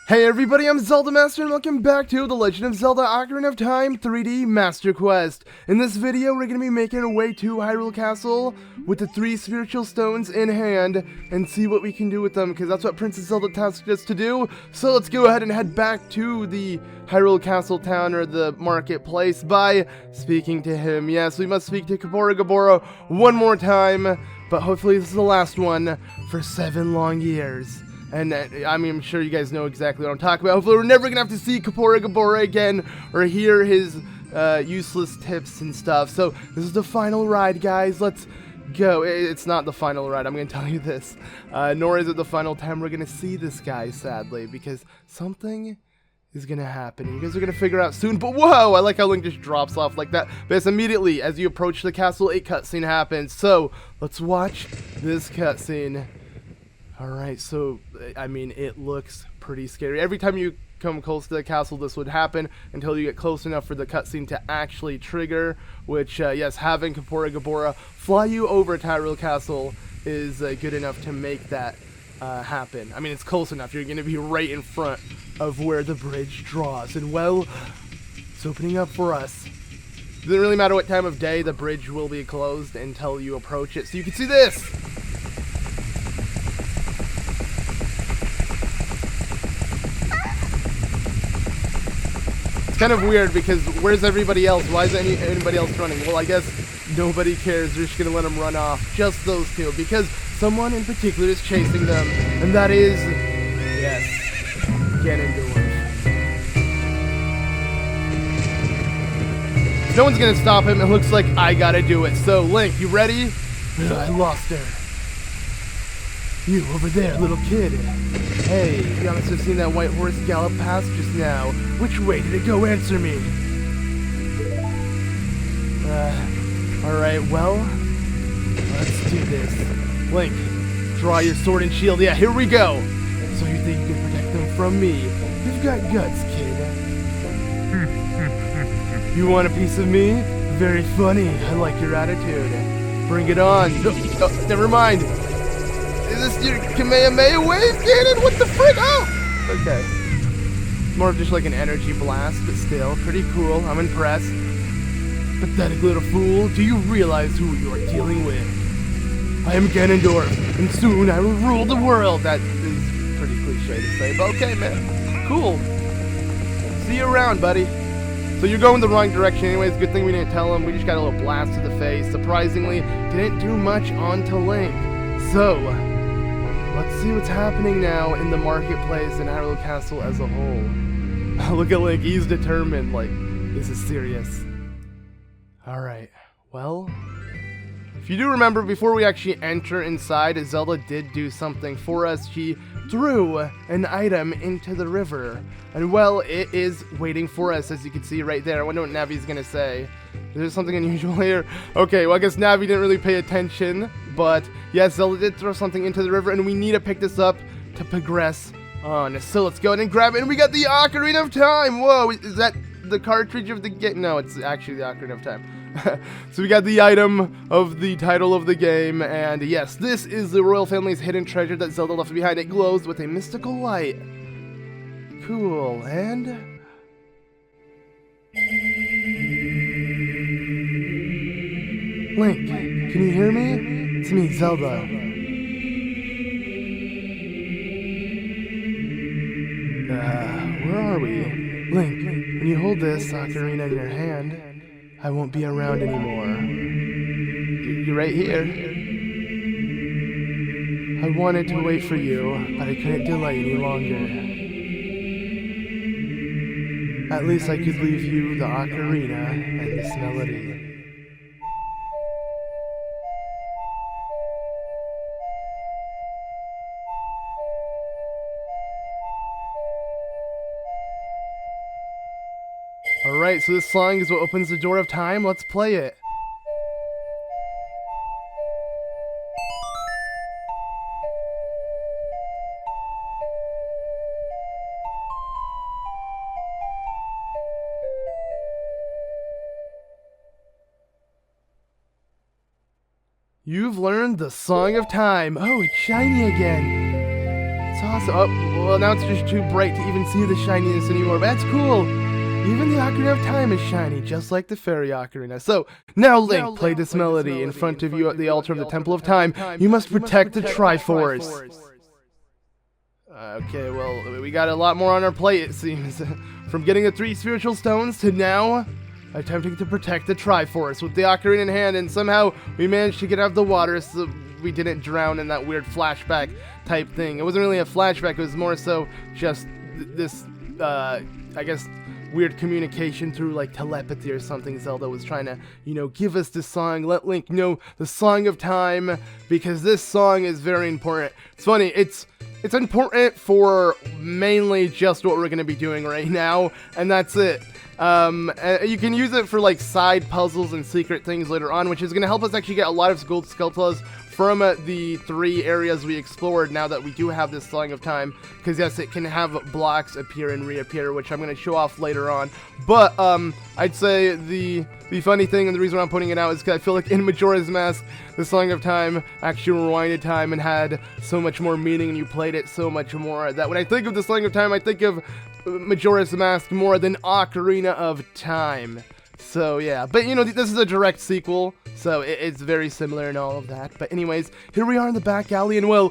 Hey everybody, I'm ZeldaMaster and welcome back to the Legend of Zelda Ocarina of Time 3D Master Quest. In this video, we're going to be making our way to Hyrule Castle with the 3 spiritual stones in hand and see what we can do with them, because that's what Princess Zelda tasked us to do. So let's go ahead and head back to the Hyrule Castle town, or the marketplace, by speaking to him. Yes, we must speak to Kakariko one more time, but hopefully this is the last one for 7 long years. And I mean, I'm sure you guys know exactly what I'm talking about. Hopefully we're never gonna have to see Kakariko again or hear his useless tips and stuff. So this is the final ride, guys. Let's go. It's not the final ride, I'm gonna tell you this. Nor is it the final time we're gonna see this guy, sadly, because something is gonna happen. You guys are gonna figure out soon. But whoa, I like how Link just drops off like that. But it's immediately as you approach the castle, a cutscene happens. So let's watch this cutscene. Alright, so, I mean, it looks pretty scary. Every time you come close to the castle, this would happen until you get close enough for the cutscene to actually trigger, which, yes, having Kakariko fly you over to Hyrule Castle is good enough to make that happen. I mean, it's close enough. You're going to be right in front of where the bridge draws, and, well, it's opening up for us. It doesn't really matter what time of day, the bridge will be closed until you approach it, so you can see this! It's kind of weird because where's everybody else? Why isn't anybody else running? Well, I guess nobody cares. They're just going to let them run off. Just those two. Because someone in particular is chasing them. And that is, yes, Ganondorf. No one's going to stop him. It looks like I got to do it. So, Link, you ready? I lost her. You over there, little kid. Hey, you must have seen that white horse gallop past just now. Which way did it go? Answer me. Alright, well, let's do this. Link, draw your sword and shield. Yeah, here we go. So you think you can protect them from me? You've got guts, kid. You want a piece of me? Very funny. I like your attitude. Bring it on. No, never mind. Is this your Kamehameha wave, Ganon? What the frick? Oh! Okay. It's more of just like an energy blast, but still, pretty cool. I'm impressed. Pathetic little fool. Do you realize who you are dealing with? I am Ganondorf, and soon I will rule the world. That is pretty cliche to say, but okay, man. Cool. See you around, buddy. So you're going the wrong direction anyways. Good thing we didn't tell him. We just got a little blast to the face. Surprisingly, didn't do much onto Link. So, let's see what's happening now in the marketplace and Hyrule Castle as a whole. Look at Link, he's determined, like, this is serious. Alright, well, if you do remember, before we actually enter inside, Zelda did do something for us. She threw an item into the river. And, well, it is waiting for us, as you can see right there. I wonder what Navi's gonna say. Is there something unusual here? Okay, well, I guess Navi didn't really pay attention. But, yes, Zelda did throw something into the river, and we need to pick this up to progress on. So let's go ahead and grab it, and we got the Ocarina of Time! Whoa, is that the cartridge of the game? No, it's actually the Ocarina of Time. So we got the item of the title of the game, and yes, this is the royal family's hidden treasure that Zelda left behind. It glows with a mystical light. Cool, and... Link, can you hear me? It's me, Zelda. Where are we? Link, when you hold this ocarina in your hand, I won't be around anymore. You're right here. I wanted to wait for you, but I couldn't delay any longer. At least I could leave you the ocarina and this melody. Alright, so this song is what opens the door of time. Let's play it. You've learned the Song of Time. Oh, it's shiny again. It's awesome. Oh, well, now it's just too bright to even see the shininess anymore. But that's cool. Even the Ocarina of Time is shiny, just like the fairy ocarina. So, now Link, play this melody in front of you at the altar of the Temple of Time. You must protect the Triforce. Okay, well, we got a lot more on our plate, it seems. From getting the 3 spiritual stones to now attempting to protect the Triforce with the ocarina in hand, and somehow we managed to get out of the water so we didn't drown in that weird flashback type thing. It wasn't really a flashback, it was more so just this, I guess, weird communication through like telepathy or something. Zelda was trying to, you know, give us the song, let Link know the Song of Time, because this song is very important. It's funny, it's important for mainly just what we're going to be doing right now, and that's it. You can use it for like side puzzles and secret things later on, which is going to help us actually get a lot of Gold Skulltulas from the 3 areas we explored now that we do have this Song of Time, because yes, it can have blocks appear and reappear, which I'm going to show off later on. But I'd say the funny thing, and the reason why I'm putting it out, is because I feel like in Majora's Mask, the Song of Time actually rewinded time and had so much more meaning, and you played it so much more, that when I think of the Song of Time, I think of Majora's Mask more than Ocarina of Time. So yeah, but you know, this is a direct sequel, so it's very similar and all of that. But anyways, here we are in the back alley, and well,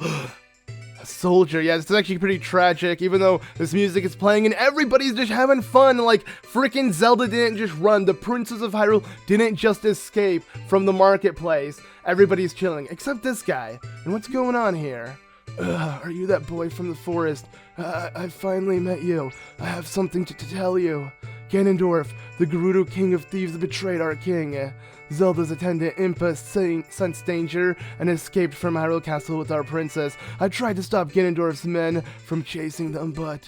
a soldier. Yeah, this is actually pretty tragic, even though this music is playing and everybody's just having fun. Like, freaking Zelda didn't just run. The Princess of Hyrule didn't just escape from the marketplace. Everybody's chilling, except this guy. And what's going on here? Are you that boy from the forest? I finally met you. I have something to tell you. Ganondorf, the Gerudo King of Thieves, betrayed our king. Zelda's attendant Impa sensed danger and escaped from Hyrule Castle with our princess. I tried to stop Ganondorf's men from chasing them, but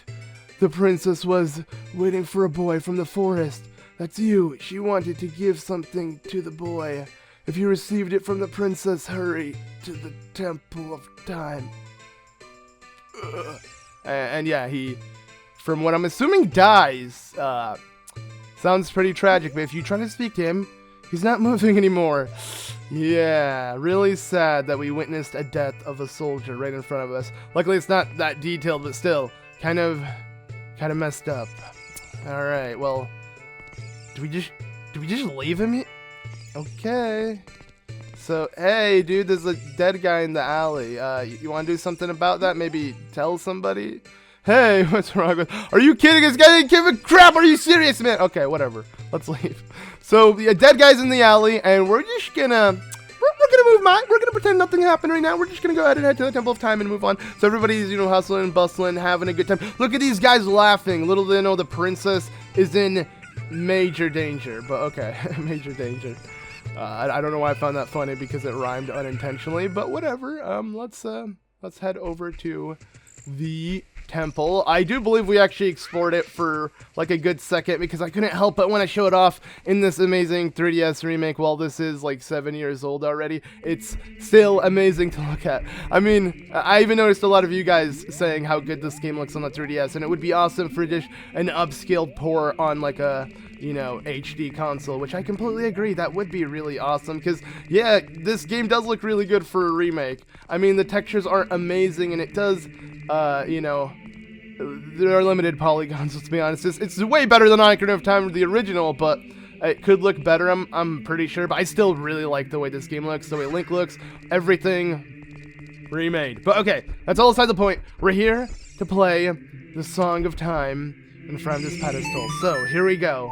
the princess was waiting for a boy from the forest. That's you. She wanted to give something to the boy. If you received it from the princess, hurry to the Temple of Time. And yeah, he, from what I'm assuming, dies. Sounds pretty tragic, but if you try to speak to him, he's not moving anymore. Yeah, really sad that we witnessed a death of a soldier right in front of us. Luckily, it's not that detailed, but still, kind of messed up. All right, well, do we just leave him here? Okay. So, hey, dude, there's a dead guy in the alley. You want to do something about that? Maybe tell somebody? Hey, what's wrong with... Are you kidding? This guy didn't give a crap. Are you serious, man? Okay, whatever. Let's leave. So, the dead guy's in the alley, and we're just gonna... We're gonna move on. We're gonna pretend nothing happened right now. We're just gonna go ahead and head to the Temple of Time and move on. So everybody's, you know, hustling and bustling, having a good time. Look at these guys laughing. Little do they know the princess is in major danger. But okay, major danger. I don't know why I found that funny, because it rhymed unintentionally, but whatever. Let's head over to the temple. I do believe we actually explored it for like a good second, because I couldn't help but when I show it off in this amazing 3DS remake. While this is like 7 years old already, it's still amazing to look at. I mean, I even noticed a lot of you guys saying how good this game looks on the 3DS, and it would be awesome for just an upscaled port on like a, you know, HD console, which I completely agree, that would be really awesome, because yeah, this game does look really good for a remake. I mean, the textures aren't amazing, and it does, you know, there are limited polygons, let's be honest. It's way better than Ocarina of Time, the original, but it could look better, I'm pretty sure. But I still really like the way this game looks, the way Link looks, everything remade. But okay, that's all aside the point. We're here to play the Song of Time in front of this pedestal. So, here we go.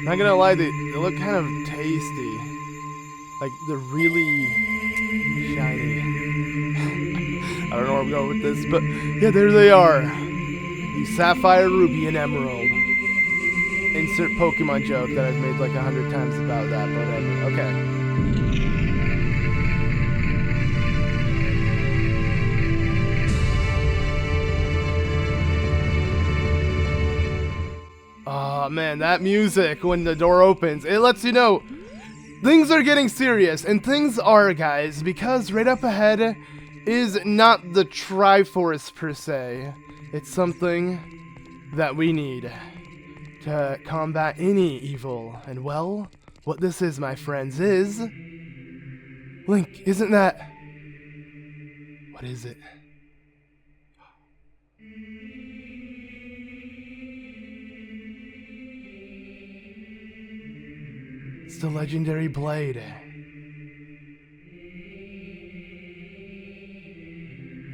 Not gonna lie, they look kind of tasty. Like, they're really shiny. I don't know where I'm going with this, but yeah, there they are. The Sapphire, Ruby, and Emerald. Insert Pokemon joke that I've made like 100 times about that, but whatever. Okay. man, that music when the door opens, it lets you know things are getting serious. And things are, guys, because right up ahead is not the Triforce per se. It's something that we need to combat any evil. And well, what this is, my friends, is... Link, isn't that... What is it? It's the legendary blade.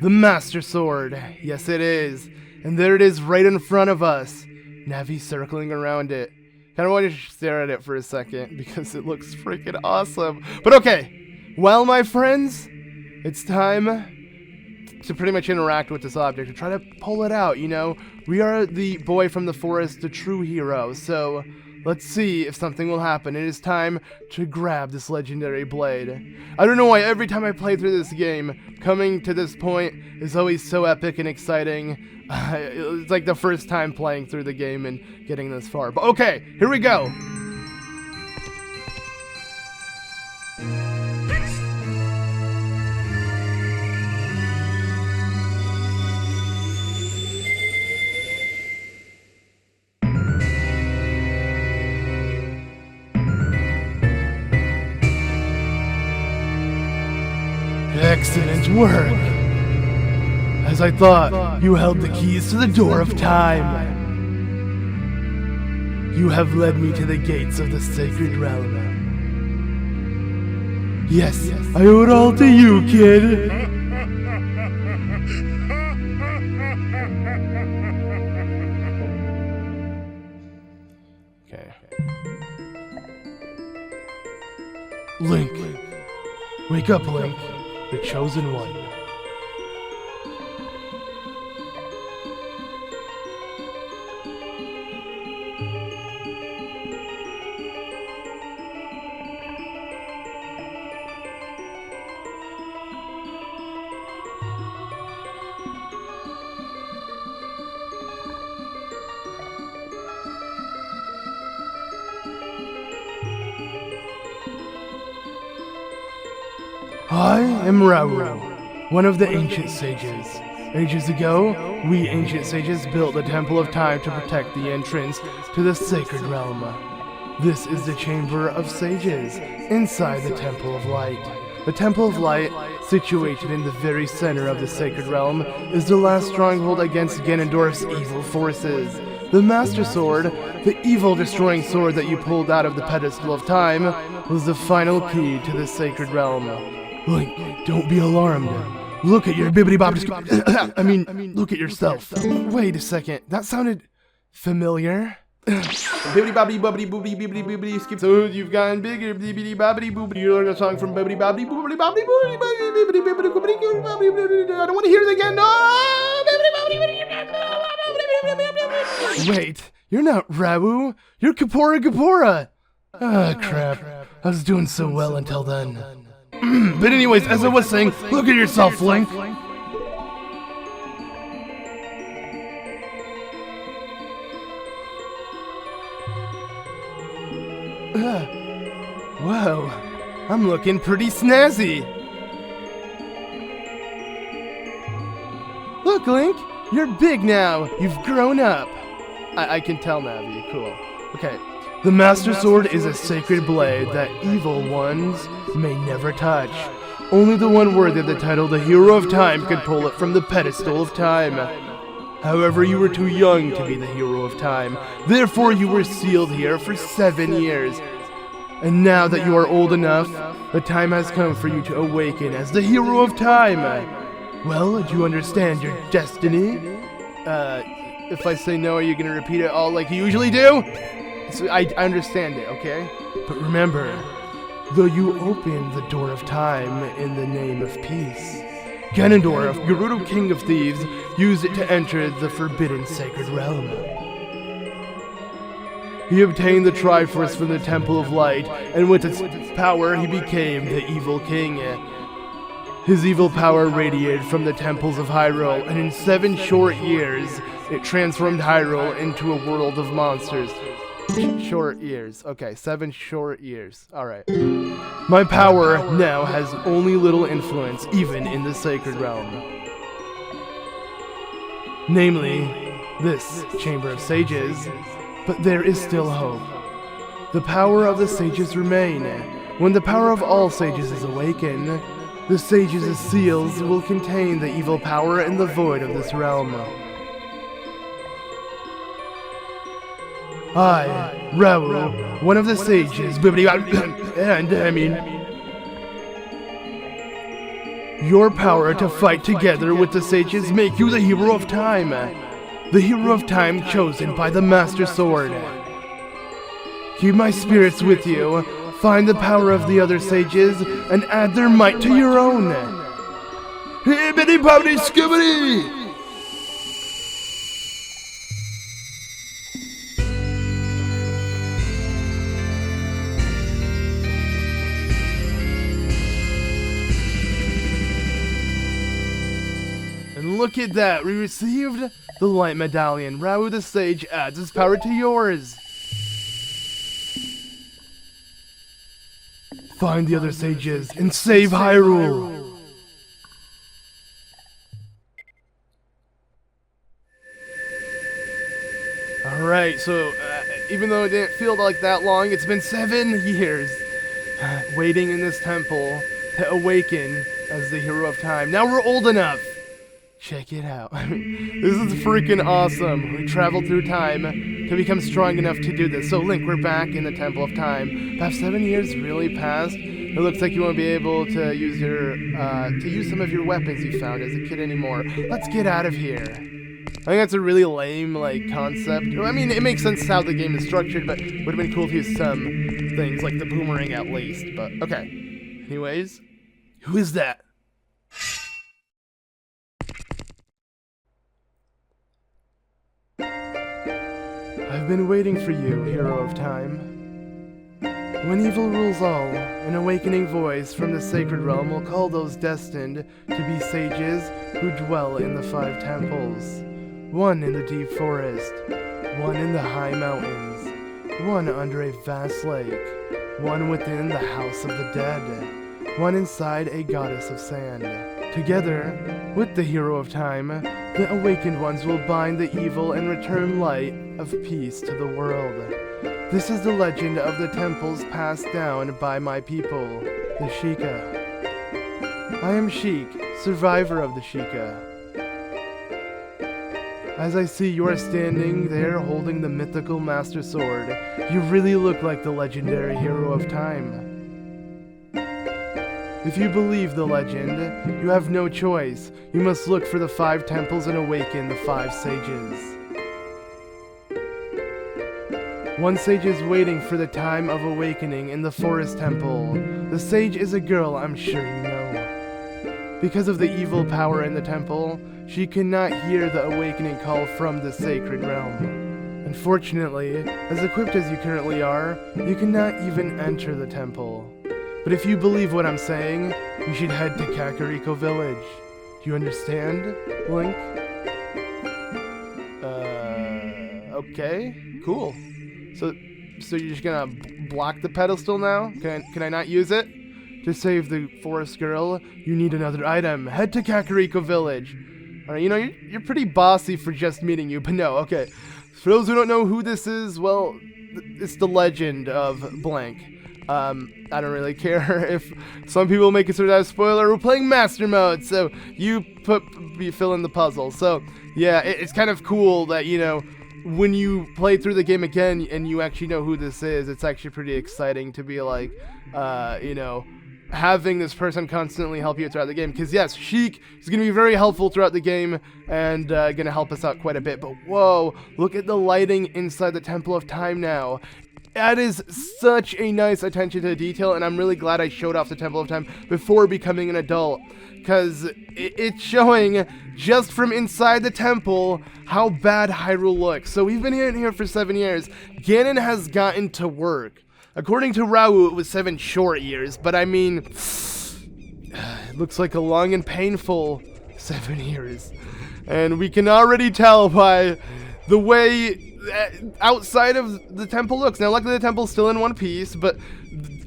The Master Sword. Yes, it is. And there it is right in front of us. Navi circling around it. Kind of want to stare at it for a second because it looks freaking awesome. But okay. Well, my friends, it's time to pretty much interact with this object and try to pull it out, you know? We are the boy from the forest, the true hero, so let's see if something will happen. It is time to grab this legendary blade. I don't know why every time I play through this game, coming to this point is always so epic and exciting. It's like the first time playing through the game and getting this far. But okay, here we go. Excellent work! As I thought, you held the keys to the door of time. You have led me to the gates of the sacred realm. Yes, I owe it all to you, kid! Okay. Link. Wake up, Link. The chosen one. I am Rauru, one of the ancient sages. Ages ago, we ancient sages built the Temple of Time to protect the entrance to the sacred realm. This is the Chamber of Sages, inside the Temple of Light. The Temple of Light, situated in the very center of the sacred realm, is the last stronghold against Ganondorf's evil forces. The Master Sword, the evil-destroying sword that you pulled out of the Pedestal of Time, was the final key to the sacred realm. Link, don't be alarmed. Look at your bibbidi-bobbidi. I mean, look at yourself. Wait a second, that sounded familiar. Bibbidi-bobbidi-bobbidi-bobbidi-bobbidi skip. So you've gotten bigger, bibbidi-bobbidi-bobbidi. You learned a song from bibbidi-bobbidi-bobbidi-bobbidi-bobbidi-bobbidi. I don't want to hear it again. No! Wait, you're not Rauru. You're Kakariko. Ah, crap. I was doing so well until then. But anyways, as I was saying, look at yourself, Link. Whoa, I'm looking pretty snazzy. Look, Link, you're big now. You've grown up. I can tell, Navi. Cool. Okay. The Master Sword is a sacred blade that evil ones may never touch. Only the one worthy of the title, the Hero of Time, could pull it from the Pedestal of Time. However, you were too young to be the Hero of Time. Therefore, you were sealed here for 7 years. And now that you are old enough, the time has come for you to awaken as the Hero of Time. Well, do you understand your destiny? If I say no, are you going to repeat it all like you usually do? So I understand it, okay? But remember, though you opened the door of time in the name of peace, Ganondorf, Rauru, King of Thieves, used it to enter the forbidden sacred realm. He obtained the Triforce from the Temple of Light, and with its power he became the evil king. His evil power radiated from the temples of Hyrule, and in 7 short years, it transformed Hyrule into a world of monsters. Short years. Okay, 7 short years. Alright. My power now has only little influence, even in the sacred realm. Namely, this Chamber of Sages. But there is still hope. The power of the sages remain. When the power of all sages is awakened, the sages' seals will contain the evil power in the void of this realm. I, Rauru, one of the sages, your power to fight together with the sages make you the hero of time. The hero of time chosen by the Master Sword. Keep my spirits with you, find the power of the other sages, and add their might to your own. Hibbity-bobbity-skibbity! And look at that, we received the light medallion. Rauru the sage adds his power to yours. Find the other sages and save Hyrule. Alright, so even though it didn't feel like that long, it's been 7 years waiting in this temple to awaken as the hero of time. Now we're old enough. Check it out. This is freaking awesome. We traveled through time to become strong enough to do this. So Link, we're back in the Temple of Time. Have 7 years really passed? It looks like you won't be able to use your some of your weapons you found as a kid anymore. Let's get out of here. I think that's a really lame concept. I mean, it makes sense how the game is structured, but it would have been cool to use some things like the boomerang at least. But okay. Anyways, who is that? I've been waiting for you, hero of time. When evil rules all, an awakening voice from the sacred realm will call those destined to be sages who dwell in the 5 temples. One in the deep forest, one in the high mountains, one under a vast lake, one within the house of the dead, one inside a goddess of sand. Together, with the hero of time, the awakened ones will bind the evil and return light of peace to the world. This is the legend of the temples passed down by my people, the Sheikah. I am Sheik, survivor of the Sheikah. As I see you are standing there holding the mythical Master Sword, you really look like the legendary hero of time. If you believe the legend, you have no choice. You must look for the 5 temples and awaken the 5 sages. One sage is waiting for the time of awakening in the forest temple. The sage is a girl, I'm sure you know. Because of the evil power in the temple, she cannot hear the awakening call from the sacred realm. Unfortunately, as equipped as you currently are, you cannot even enter the temple. But if you believe what I'm saying, you should head to Kakariko Village. You understand, Link? Okay, cool. So you're just gonna block the pedestal now? Can I not use it? To save the forest girl, you need another item. Head to Kakariko Village. Alright, you know, you're pretty bossy for just meeting you, but no, okay. For those who don't know who this is, well, it's the legend of blank. I don't really care if some people may consider that a spoiler. We're playing Master Mode, so you fill in the puzzle. So, yeah, it's kind of cool that, you know, when you play through the game again and you actually know who this is, it's actually pretty exciting to be like, you know, having this person constantly help you throughout the game. Because yes, Sheik is going to be very helpful throughout the game and going to help us out quite a bit. But whoa, look at the lighting inside the Temple of Time now. That is such a nice attention to detail, and I'm really glad I showed off the Temple of Time before becoming an adult, because it's showing just from inside the temple how bad Hyrule looks. So we've been here for 7 years. Ganon has gotten to work. According to Rauru, it was 7 short years, but I mean, it looks like a long and painful 7 years. And we can already tell by the way outside of the temple looks. Now, luckily the temple's still in one piece, but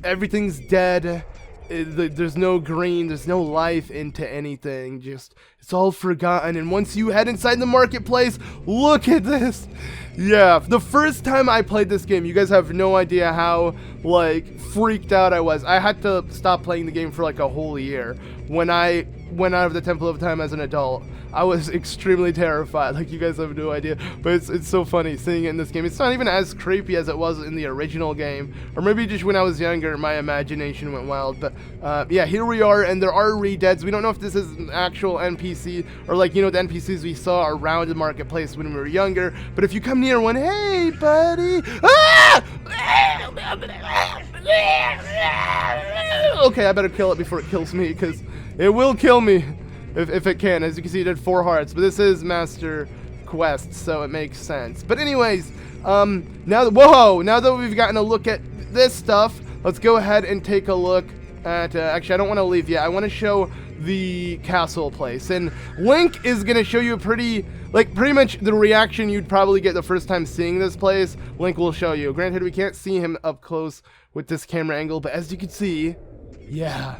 everything's dead. There's no green, there's no life into anything, just it's all forgotten. And once you head inside the marketplace, look at this. Yeah, the first time I played this game, you guys have no idea how like freaked out I was. I had to stop playing the game for like a whole year. When I went out of the Temple of Time as an adult, I was extremely terrified. Like, you guys have no idea, but it's so funny seeing it in this game. It's not even as creepy as it was in the original game, or maybe just when I was younger, my imagination went wild. But yeah, here we are, and there are re-deads. We don't know if this is an actual NPC, or like, you know, the NPCs we saw around the marketplace when we were younger. But if you come near one, hey, buddy. Ah! Okay, I better kill it before it kills me, because it will kill me if it can. As you can see, it did 4 hearts, but this is Master Quest, so it makes sense. But anyways, now that we've gotten a look at this stuff, let's go ahead and take a look at, actually, I don't want to leave yet. I want to show the castle place, and Link is going to show you pretty much the reaction you'd probably get the first time seeing this place. Link will show you. Granted, we can't see him up close with this camera angle, but as you can see, yeah,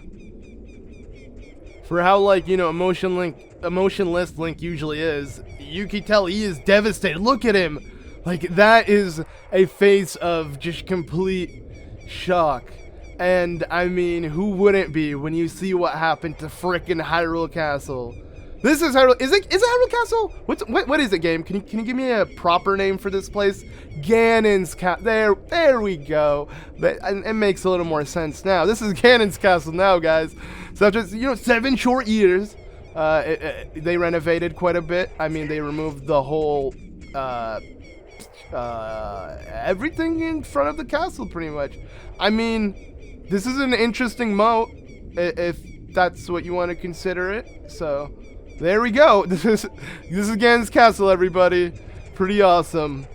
for how, like, you know, emotionless Link usually is, you can tell he is devastated. Look at him. Like, that is a face of just complete shock. And, I mean, who wouldn't be when you see what happened to frickin' Hyrule Castle? This is Hyrule. Is it Hyrule Castle? What is it, game? Can you give me a proper name for this place? Ganon's Castle. There we go. It makes a little more sense now. This is Ganon's Castle now, guys. So after, you know, 7 short years, they renovated quite a bit. I mean, they removed the whole everything in front of the castle, pretty much. I mean, this is an interesting moat, if that's what you want to consider it. So there we go. This is Ganon's Castle, everybody. Pretty awesome.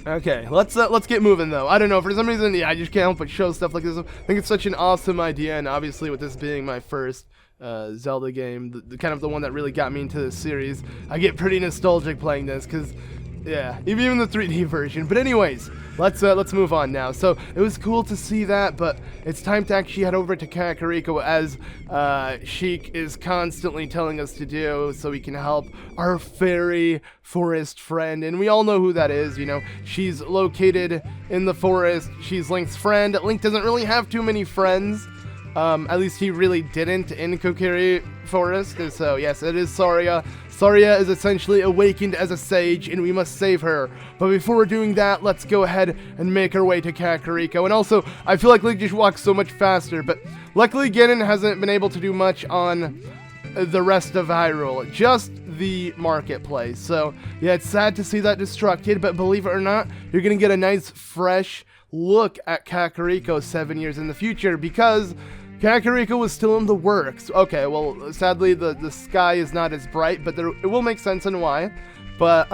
Okay, let's get moving though. I don't know, for some reason, yeah, I just can't help but show stuff like this. I think it's such an awesome idea, and obviously with this being my first Zelda game, the kind of the one that really got me into this series, I get pretty nostalgic playing this, because yeah, even the 3D version. But anyways, let's move on now. So it was cool to see that, but it's time to actually head over to Kakariko, as Sheik is constantly telling us to do, so we can help our fairy forest friend. And we all know who that is, you know. She's located in the forest. She's Link's friend. Link doesn't really have too many friends. At least he really didn't in Kokiri Forest. And so yes, it is Saria. Saria is essentially awakened as a sage, and we must save her. But before we're doing that, let's go ahead and make our way to Kakariko. And also, I feel like Link just walks so much faster, but luckily Ganon hasn't been able to do much on the rest of Hyrule, just the marketplace. So yeah, it's sad to see that destructed, but believe it or not, you're gonna get a nice fresh look at Kakariko 7 years in the future, because Kakariko was still in the works. Okay, well, sadly, the sky is not as bright, but it will make sense on why. But,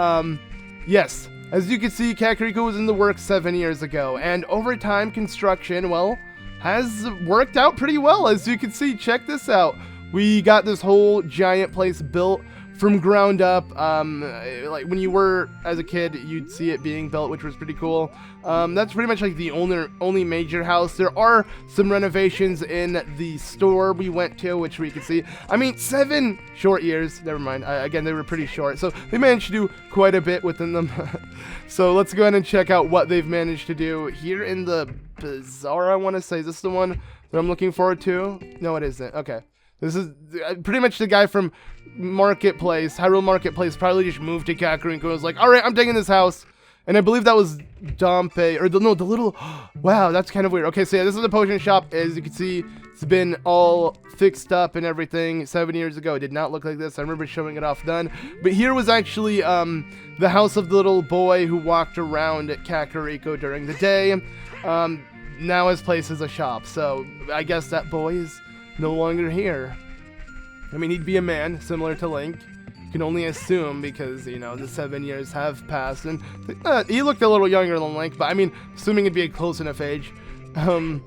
yes, as you can see, Kakariko was in the works 7 years ago, and over time, construction, well, has worked out pretty well. As you can see, check this out. We got this whole giant place built from ground up. Like when you were as a kid, you'd see it being built, which was pretty cool. That's pretty much like the only major house. There are some renovations in the store we went to, which we can see. I mean, 7 short years. Never mind. Again, they were pretty short, so they managed to do quite a bit within them. So let's go ahead and check out what they've managed to do here in the bazaar. I want to say, is this the one that I'm looking forward to? No, it isn't. Okay. This is pretty much the guy from Marketplace, Hyrule Marketplace, probably just moved to Kakariko and was like, alright, I'm taking this house. And I believe that was Dompe, or the little, wow, that's kind of weird. Okay, so yeah, this is the potion shop. As you can see, it's been all fixed up and everything 7 years ago. It did not look like this. I remember showing it off done. But here was actually the house of the little boy who walked around at Kakariko during the day. Now his place is a shop, so I guess that boy is no longer here. I mean, he'd be a man, similar to Link. You can only assume, because, you know, the 7 years have passed, and he looked a little younger than Link, but I mean, assuming it'd be a close enough age. I'm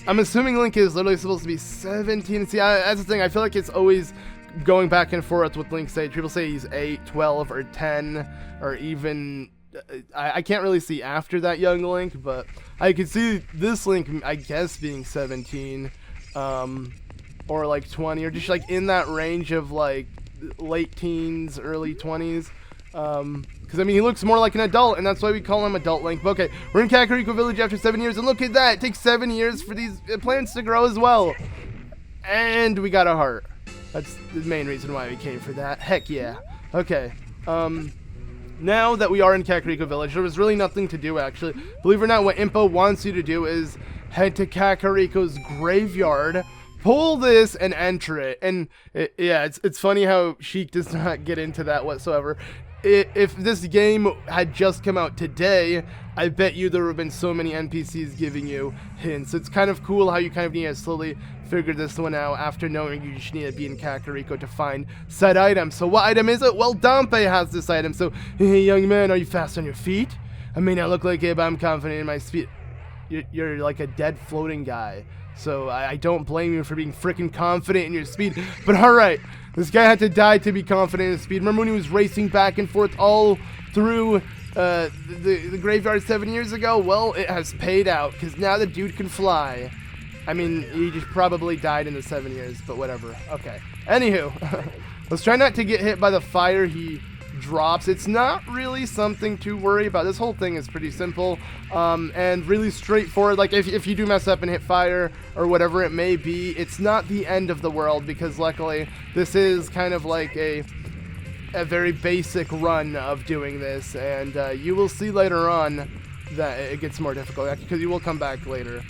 assuming Link is literally supposed to be 17. See, that's the thing, I feel like it's always going back and forth with Link's age. People say he's 8, 12, or 10, or even... I can't really see after that young Link, but I could see this Link, I guess, being 17, or like 20, or just like in that range of like late teens, early 20s. Because, I mean, he looks more like an adult, and that's why we call him Adult Link. But, okay, we're in Kakariko Village after 7 years, and look at that. It takes 7 years for these plants to grow as well. And we got a heart. That's the main reason why we came for that. Heck yeah. Okay. Now that we are in Kakariko Village, there was really nothing to do, actually. Believe it or not, what Impa wants you to do is head to Kakariko's graveyard, pull this, and enter it. And, yeah, it's funny how Sheik does not get into that whatsoever. If this game had just come out today, I bet you there would have been so many NPCs giving you hints. It's kind of cool how you kind of need to slowly figure this one out after knowing you just need to be in Kakariko to find said item. So what item is it? Well, Dampe has this item. So, hey, young man, are you fast on your feet? I may not look like it, but I'm confident in my speed. You're like a dead floating guy. So I don't blame you for being freaking confident in your speed. But alright, this guy had to die to be confident in his speed. Remember when he was racing back and forth all through the graveyard 7 years ago? Well, it has paid out, because now the dude can fly. I mean, he just probably died in the 7 years, but whatever. Okay. Anywho, let's try not to get hit by the fire he drops. It's not really something to worry about. This whole thing is pretty simple and really straightforward. Like if you do mess up and hit fire or whatever it may be, it's not the end of the world, because luckily this is kind of like a very basic run of doing this, and you will see later on that it gets more difficult, because you will come back later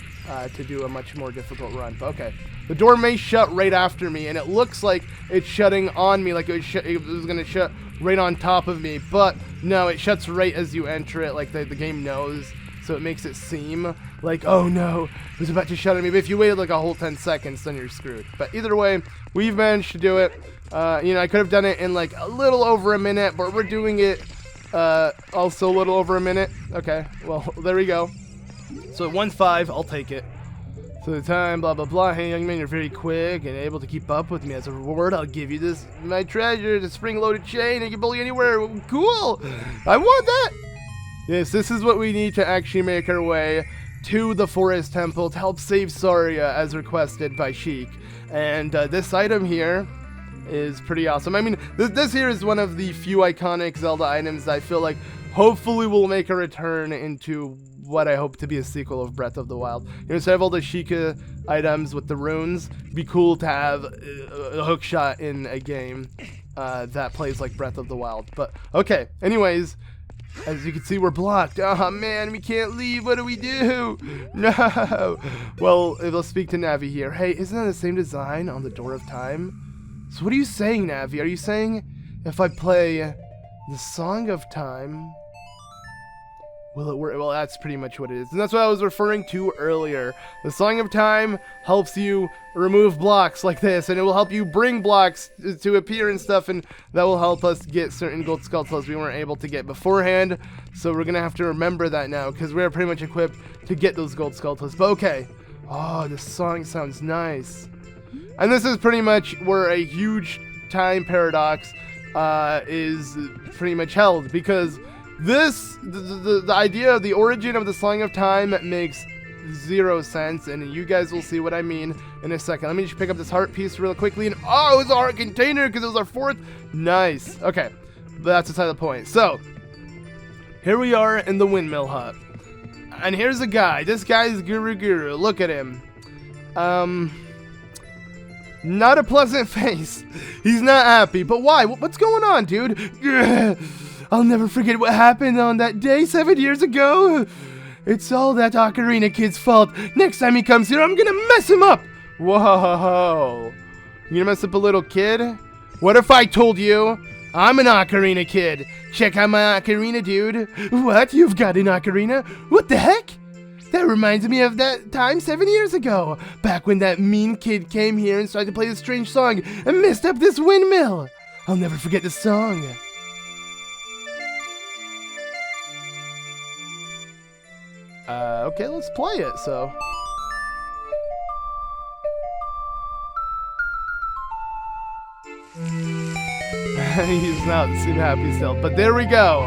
to do a much more difficult run. But okay, the door may shut right after me, and it looks like it's shutting on me, like it was going to shut right on top of me, but no, it shuts right as you enter it, like the game knows, so it makes it seem like, oh no, it was about to shut on me. But if you waited like a whole 10 seconds, then you're screwed. But either way, we've managed to do it. You know, I could have done it in like a little over a minute, but we're doing it also a little over a minute. Okay, well, there we go. So 1-5, I'll take it. So the time, blah, blah, blah. Hey, young man, you're very quick and able to keep up with me. As a reward, I'll give you this, my treasure, the spring-loaded chain. It can pull you anywhere. Cool. I want that. Yes, this is what we need to actually make our way to the Forest Temple to help save Saria as requested by Sheik. And this item here is pretty awesome. I mean, this here is one of the few iconic Zelda items that I feel like hopefully will make a return into what I hope to be a sequel of Breath of the Wild. You know, instead of all the Sheikah items with the runes, it'd be cool to have a hookshot in a game that plays like Breath of the Wild. But, okay, anyways, as you can see, we're blocked. Oh, man, we can't leave. What do we do? No. Well, let's speak to Navi here. Hey, isn't that the same design on the Door of Time? So what are you saying, Navi? Are you saying if I play the Song of Time, will it work? Well, that's pretty much what it is. And that's what I was referring to earlier. The Song of Time helps you remove blocks like this, and it will help you bring blocks to appear and stuff, and that will help us get certain Gold Skulltulas we weren't able to get beforehand. So we're going to have to remember that now, because we're pretty much equipped to get those Gold Skulltulas. But okay. Oh, this song sounds nice. And this is pretty much where a huge time paradox is pretty much held, because this, the idea of the origin of the Song of Time makes zero sense, and you guys will see what I mean in a second. Let me just pick up this heart piece real quickly, and oh, it was a heart container because it was our fourth. Nice. Okay, but that's beside the point. So, here we are in the Windmill Hut, and here's a guy. This guy's Guru. Look at him. Not a pleasant face. He's not happy, but why? What's going on, dude? I'll never forget what happened on that day 7 years ago. It's all that Ocarina kid's fault. Next time he comes here, I'm gonna mess him up. Whoa. You gonna mess up a little kid? What if I told you I'm an Ocarina kid? Check out my Ocarina, dude. What? You've got an Ocarina? What the heck? That reminds me of that time 7 years ago. Back when that mean kid came here and started to play this strange song and messed up this windmill. I'll never forget this song. Okay, let's play it, so. He's not seem happy still, but there we go.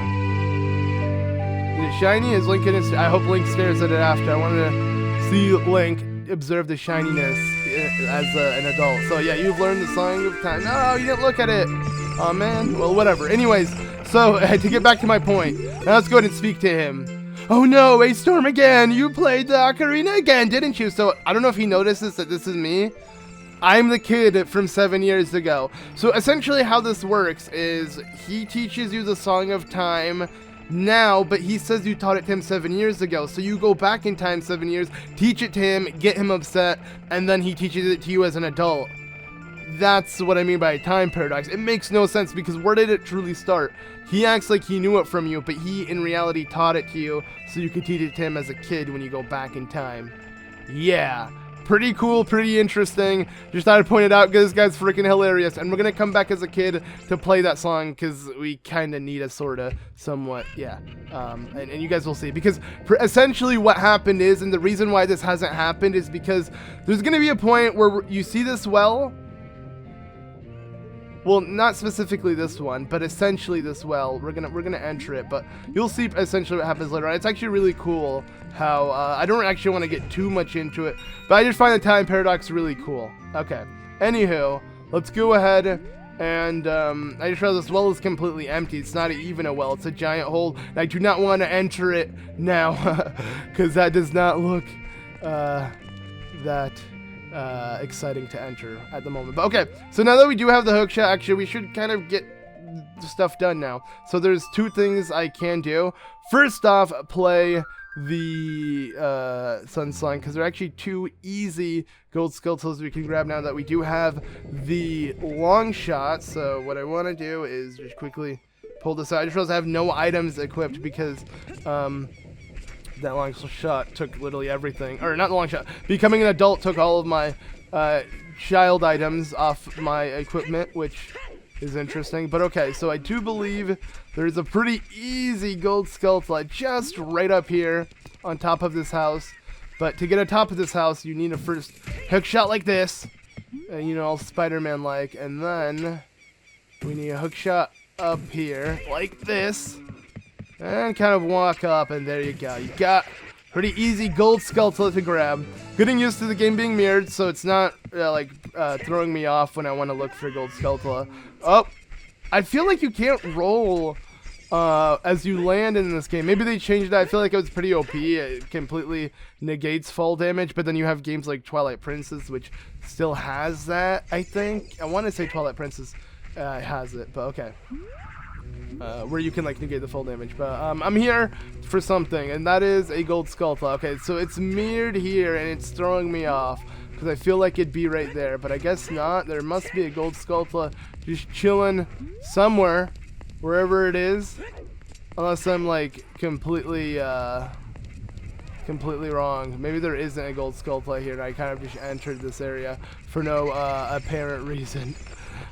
Is it shiny? Is Link in his... I hope Link stares at it after. I wanted to see Link observe the shininess as an adult. So yeah, you've learned the Song of Time. No, you didn't look at it. Oh man. Well, whatever. Anyways, so to get back to my point, now let's go ahead and speak to him. Oh no, A Storm again. You played the ocarina again, didn't you? So I don't know if he notices that this is me. I'm the kid from 7 years ago. So essentially how this works is he teaches you the Song of Time now, but he says you taught it to him 7 years ago. So you go back in time 7 years, teach it to him, get him upset, and then he teaches it to you as an adult. That's what I mean by a time paradox. It makes no sense because where did it truly start? He acts like he knew it from you, but he in reality taught it to you so you could teach it to him as a kid when you go back in time. Yeah. Pretty cool, pretty interesting. Just thought I'd point it out because this guy's freaking hilarious. And we're going to come back as a kid to play that song because we kind of need a sort of somewhat, yeah. And you guys will see. Because essentially what happened is, and the reason why this hasn't happened is because there's going to be a point where you see this well. Well, not specifically this one, but essentially this well. We're gonna enter it, but you'll see essentially what happens later on. It's actually really cool how I don't actually want to get too much into it, but I just find the time paradox really cool. Okay. Anywho, let's go ahead and I just realized this well is completely empty. It's not even a well. It's a giant hole. And I do not want to enter it now because that does not look that exciting to enter at the moment. But okay, so now that we do have the hookshot, actually we should kind of get stuff done now. So there's two things I can do. First off, play the Sun Song, because they're actually two easy Gold Skulltulas we can grab now that we do have the long shot. So what I want to do is just quickly pull this out. I just realized I have no items equipped because that long shot took literally everything. Or not the long shot. Becoming an adult took all of my child items off my equipment, which is interesting. But okay, so I do believe there's a pretty easy Gold Skulltula just right up here on top of this house. But to get on top of this house, you need a first hook shot like this. You know, all Spider-Man like. And then we need a hook shot up here like this. And kind of walk up, and there you go. You got pretty easy Gold Skulltula to grab. Getting used to the game being mirrored, so it's not throwing me off when I want to look for Gold Skulltula. Oh, I feel like you can't roll as you land in this game. Maybe they changed that. I feel like it was pretty OP. It completely negates fall damage, but then you have games like Twilight Princess, which still has that, I think. I want to say Twilight Princess has it, but okay. Where you can like negate the full damage, but I'm here for something, and that is a Gold Skulltula. Okay, so it's mirrored here, and it's throwing me off because I feel like it'd be right there, but I guess not. There must be a Gold Skulltula just chilling somewhere, wherever it is, unless I'm like completely wrong. Maybe there isn't a Gold Skulltula here, and I kind of just entered this area for no apparent reason.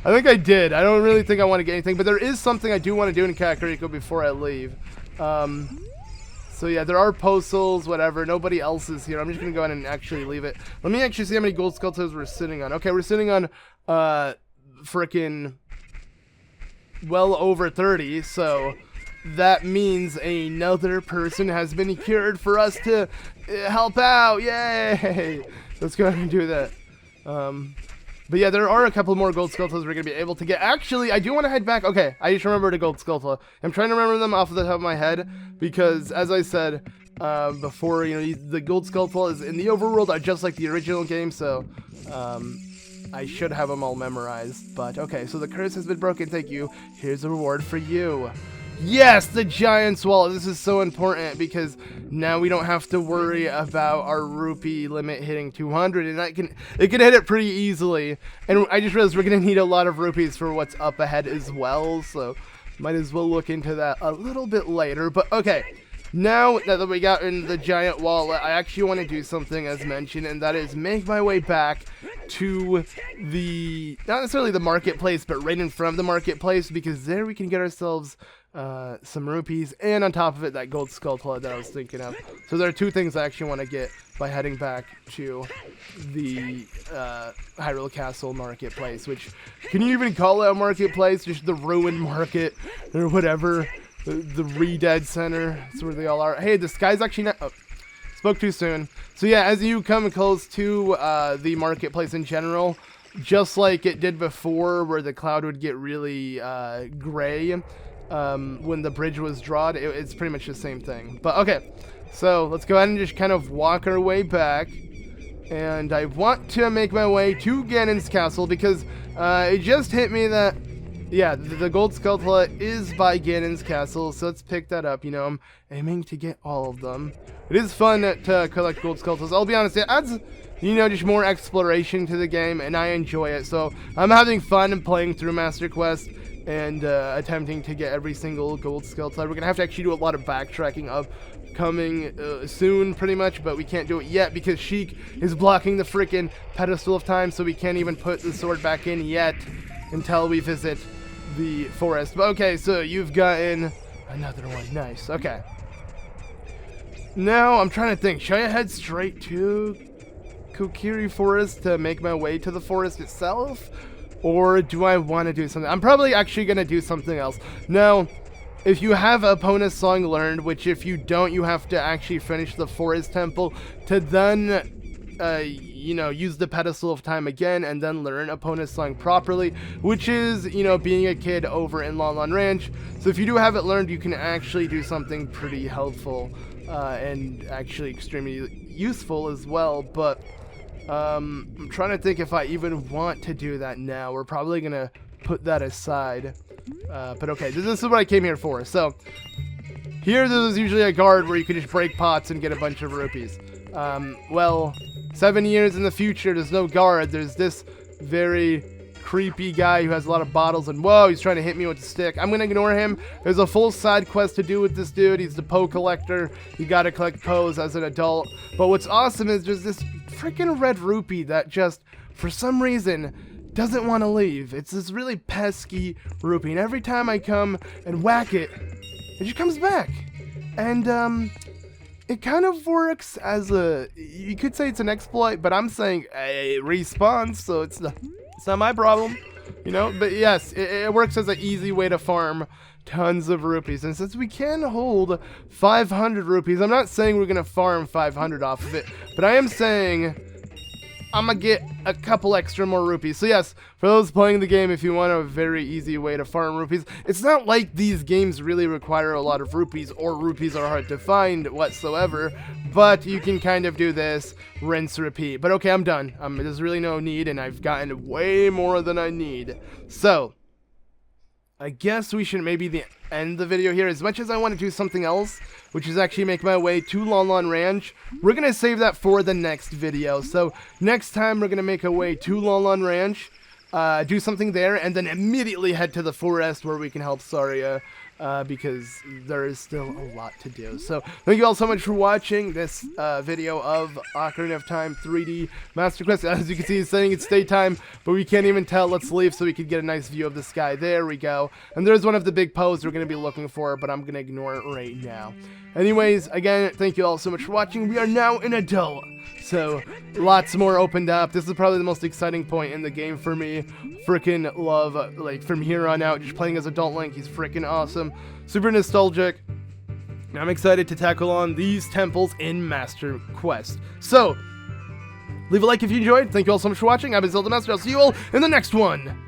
I think I did. I don't really think I want to get anything, but there is something I do want to do in Kakariko before I leave. So yeah, there are postals, whatever. Nobody else is here. I'm just going to go ahead and actually leave it. Let me actually see how many Gold Skulltulas we're sitting on. Okay, we're sitting on frickin' well over 30, so that means another person has been cured for us to help out. Yay! Let's go ahead and do that. But yeah, there are a couple more Gold Skulltulas we're going to be able to get. Actually, I do want to head back. Okay, I just remembered a Gold Skulltula. I'm trying to remember them off the top of my head because, as I said before, you know, the Gold Skulltulas in the overworld are just like the original game, so I should have them all memorized. But okay, so the curse has been broken. Thank you. Here's a reward for you. Yes, the giant swallow. This is so important because now we don't have to worry about our rupee limit hitting 200, and it can hit it pretty easily. And I just realized we're gonna need a lot of rupees for what's up ahead as well, so might as well look into that a little bit later. But okay, now that we got in the giant wallet, I actually want to do something as mentioned, and that is make my way back to the, not necessarily the marketplace, but right in front of the marketplace, because there we can get ourselves some rupees, and on top of it, that Gold Skulltula that I was thinking of. So there are 2 things I actually want to get by heading back to the Hyrule Castle marketplace, which, can you even call it a marketplace? Just the ruined market, or whatever. The Re-Dead Center, that's where they all are. Hey, the sky's actually not... Oh, spoke too soon. So yeah, as you come close to the marketplace in general, just like it did before, where the cloud would get really gray when the bridge was drawn, it's pretty much the same thing. But okay, so let's go ahead and just kind of walk our way back. And I want to make my way to Ganon's castle because it just hit me that, yeah, the Gold Skulltula is by Ganon's castle, so let's pick that up. You know, I'm aiming to get all of them. It is fun to collect Gold Skulltulas. I'll be honest, it adds, you know, just more exploration to the game, and I enjoy it. So I'm having fun playing through Master Quest and attempting to get every single Gold Skulltula. We're going to have to actually do a lot of backtracking of coming soon, pretty much, but we can't do it yet because Sheik is blocking the freaking Pedestal of Time, so we can't even put the sword back in yet until we visit the forest. But okay, so you've gotten another one. Nice. Okay. Now I'm trying to think. Should I head straight to Kokiri Forest to make my way to the forest itself, or do I want to do something? I'm probably actually gonna do something else. Now, if you have Epona's Song learned, which if you don't, you have to actually finish the forest temple to then you know, use the Pedestal of Time again and then learn Epona's Song properly, which is, you know, being a kid over in Lon Lon Ranch. So if you do have it learned, you can actually do something pretty helpful and actually extremely useful as well. But I'm trying to think if I even want to do that now. We're probably gonna put that aside. But okay, this is what I came here for. So here, there's usually a guard where you can just break pots and get a bunch of rupees. Well, 7 years in the future, there's no guard. There's this very creepy guy who has a lot of bottles, and whoa, he's trying to hit me with a stick. I'm gonna ignore him. There's a full side quest to do with this dude. He's the Poe collector. You gotta collect Poes as an adult. But what's awesome is there's this freaking red rupee that just, for some reason, doesn't want to leave. It's this really pesky rupee, and every time I come and whack it, it just comes back. And it kind of works as a, you could say it's an exploit, but I'm saying it respawns, so it's not my problem, you know. But yes, it works as an easy way to farm tons of rupees. And since we can hold 500 rupees, I'm not saying we're gonna farm 500 off of it, but I am saying I'm gonna get a couple extra more rupees. So yes, for those playing the game, if you want a very easy way to farm rupees, it's not like these games really require a lot of rupees, or rupees are hard to find whatsoever, but you can kind of do this, rinse, repeat. But okay, I'm done. There's really no need, and I've gotten way more than I need. So I guess we should maybe end the video here. As much as I want to do something else, which is actually make my way to Lon Lon Ranch, we're going to save that for the next video. So next time we're going to make our way to Lon Lon Ranch, do something there, and then immediately head to the forest where we can help Saria, because there is still a lot to do. So thank you all so much for watching this video of Ocarina of Time 3D Master Quest. As you can see, it's saying it's daytime, but we can't even tell. Let's leave so we can get a nice view of the sky. There we go. And there's one of the big Poes we're going to be looking for, but I'm going to ignore it right now. Anyways, again, thank you all so much for watching. We are now in adult, so lots more opened up. This is probably the most exciting point in the game for me. Freaking love, like, from here on out, just playing as adult Link. He's freaking awesome, super nostalgic. I'm excited to tackle on these temples in Master Quest. So leave a like if you enjoyed. Thank you all so much for watching. I've been ZeldaMaster. I'll see you all in the next one.